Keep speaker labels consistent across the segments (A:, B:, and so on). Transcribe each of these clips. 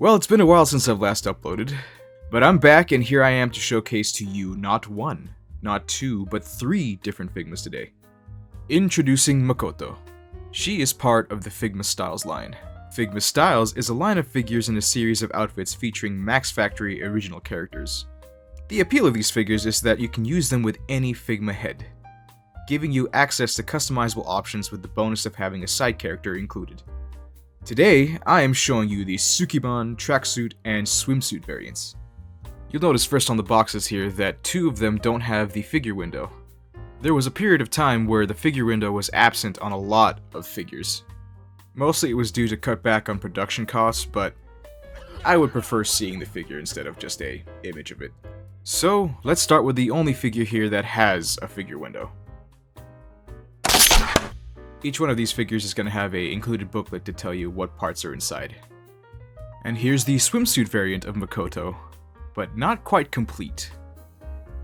A: Well, it's been a while since I've last uploaded, but I'm back and here I am to showcase to you not one, not two, but three different Figmas today. Introducing Makoto. She is part of the Figma Styles line. Figma Styles is a line of figures in a series of outfits featuring Max Factory original characters. The appeal of these figures is that you can use them with any Figma head, giving you access to customizable options with the bonus of having a side character included. Today, I am showing you the Sukeban, Tracksuit, and Swimsuit variants. You'll notice first on the boxes here that two of them don't have the figure window. There was a period of time where the figure window was absent on a lot of figures. Mostly it was due to cut back on production costs, but I would prefer seeing the figure instead of just an image of it. So, let's start with the only figure here that has a figure window. Each one of these figures is going to have an included booklet to tell you what parts are inside. And here's the swimsuit variant of Makoto, but not quite complete.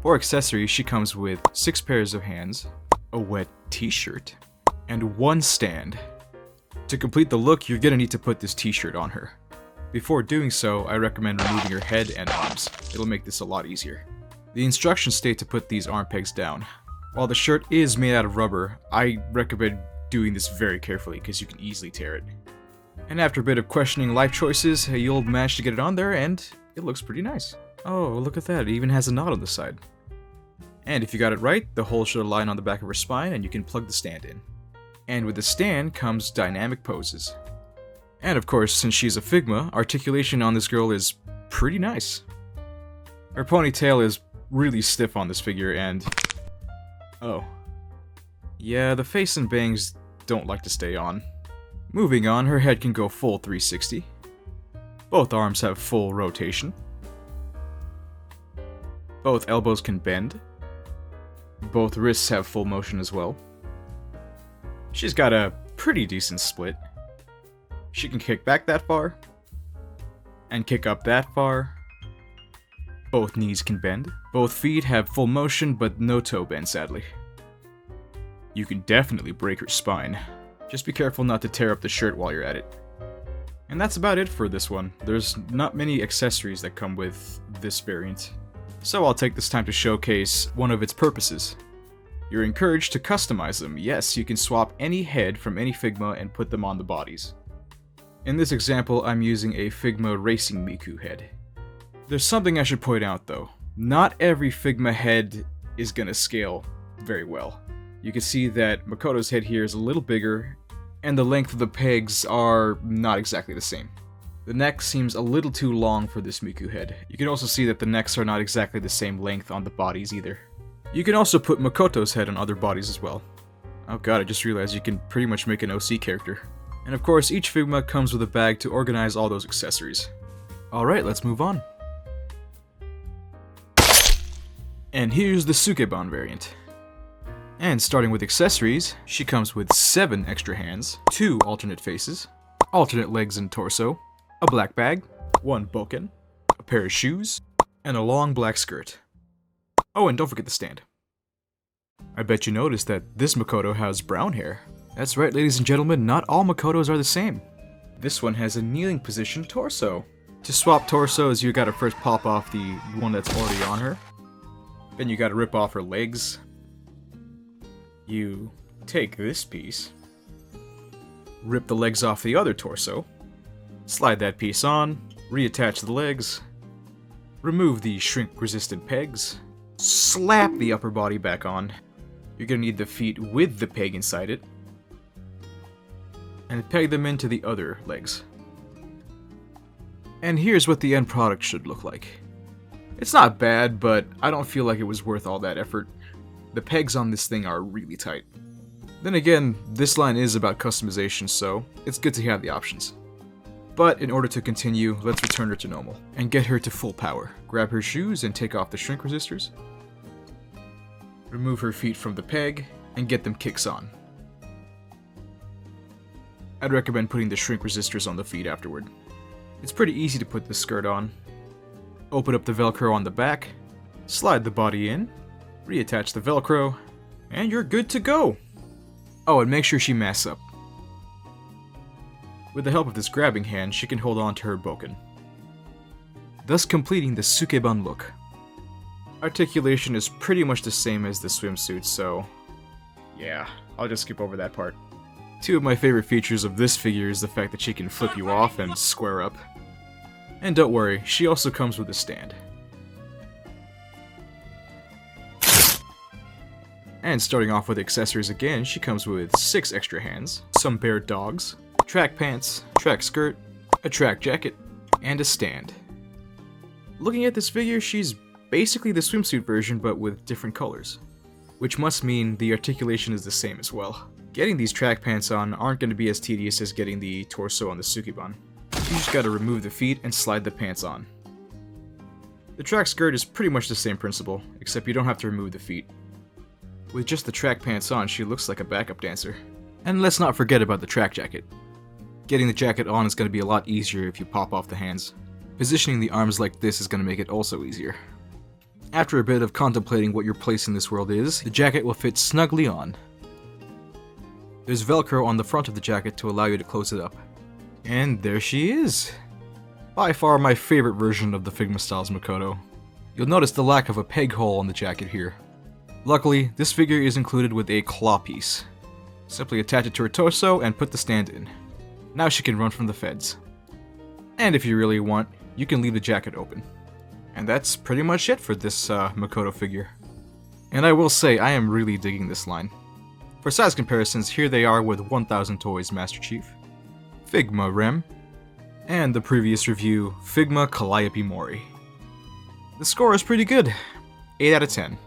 A: For accessories, she comes with 6 pairs of hands, a wet t-shirt, and 1 stand. To complete the look, you're going to need to put this t-shirt on her. Before doing so, I recommend removing her head and arms. It'll make this a lot easier. The instructions state to put these arm pegs down. While the shirt is made out of rubber, I recommend doing this very carefully because you can easily tear it. And after a bit of questioning life choices, you'll manage to get it on there and it looks pretty nice. Oh, look at that, it even has a knot on the side. And if you got it right, the hole should align on the back of her spine and you can plug the stand in. And with the stand comes dynamic poses. And of course, since she's a Figma, articulation on this girl is pretty nice. Her ponytail is really stiff on this figure and... oh. Yeah, the face and bangs don't like to stay on. Moving on, her head can go full 360. Both arms have full rotation. Both elbows can bend. Both wrists have full motion as well. She's got a pretty decent split. She can kick back that far, and kick up that far. Both knees can bend. Both feet have full motion, but no toe bend, sadly. You can definitely break her spine. Just be careful not to tear up the shirt while you're at it. And that's about it for this one. There's not many accessories that come with this variant. So I'll take this time to showcase one of its purposes. You're encouraged to customize them. Yes, you can swap any head from any Figma and put them on the bodies. In this example, I'm using a Figma Racing Miku head. There's something I should point out though. Not every Figma head is gonna scale very well. You can see that Makoto's head here is a little bigger, and the length of the pegs are not exactly the same. The neck seems a little too long for this Miku head. You can also see that the necks are not exactly the same length on the bodies either. You can also put Makoto's head on other bodies as well. Oh god, I just realized you can pretty much make an OC character. And of course, each Figma comes with a bag to organize all those accessories. Alright, let's move on. And here's the Sukeban variant. And starting with accessories, she comes with 7 extra hands, 2 alternate faces, alternate legs and torso, a black bag, 1 boken, a pair of shoes, and a long black skirt. Oh, and don't forget the stand. I bet you noticed that this Makoto has brown hair. That's right, ladies and gentlemen, not all Makotos are the same. This one has a kneeling position torso. To swap torsos, you gotta first pop off the one that's already on her. Then you gotta rip off her legs. You take this piece, rip the legs off the other torso, slide that piece on, reattach the legs, remove the shrink-resistant pegs, slap the upper body back on. You're gonna need the feet with the peg inside it, and peg them into the other legs. And here's what the end product should look like. It's not bad, but I don't feel like it was worth all that effort. The pegs on this thing are really tight. Then again, this line is about customization, so it's good to have the options. But in order to continue, let's return her to normal, and get her to full power. Grab her shoes and take off the shrink resistors. Remove her feet from the peg, and get them kicks on. I'd recommend putting the shrink resistors on the feet afterward. It's pretty easy to put this skirt on. Open up the Velcro on the back, slide the body in, reattach the Velcro, and you're good to go! Oh, and make sure she masks up. With the help of this grabbing hand, she can hold on to her boken. thus completing the Sukeban look. Articulation is pretty much the same as the swimsuit, so yeah, I'll just skip over that part. Two of my favorite features of this figure is the fact that she can flip you off and square up. And don't worry, she also comes with a stand. And starting off with accessories again, she comes with 6 extra hands, some bare dogs, track pants, track skirt, a track jacket, and a stand. Looking at this figure, she's basically the swimsuit version but with different colors, which must mean the articulation is the same as well. Getting these track pants on aren't going to be as tedious as getting the torso on the Sukeban. You just gotta remove the feet and slide the pants on. The track skirt is pretty much the same principle, except you don't have to remove the feet. With just the track pants on, she looks like a backup dancer. And let's not forget about the track jacket. Getting the jacket on is going to be a lot easier if you pop off the hands. Positioning the arms like this is going to make it also easier. After a bit of contemplating what your place in this world is, the jacket will fit snugly on. There's Velcro on the front of the jacket to allow you to close it up. And there she is! By far my favorite version of the Figma Styles Makoto. You'll notice the lack of a peg hole on the jacket here. Luckily, this figure is included with a claw piece. Simply attach it to her torso and put the stand in. Now she can run from the feds. And if you really want, you can leave the jacket open. And that's pretty much it for this Makoto figure. And I will say, I am really digging this line. For size comparisons, here they are with 1000 Toys Master Chief, Figma Rem, and the previous review, Figma Calliope Mori. The score is pretty good, 8 out of 10.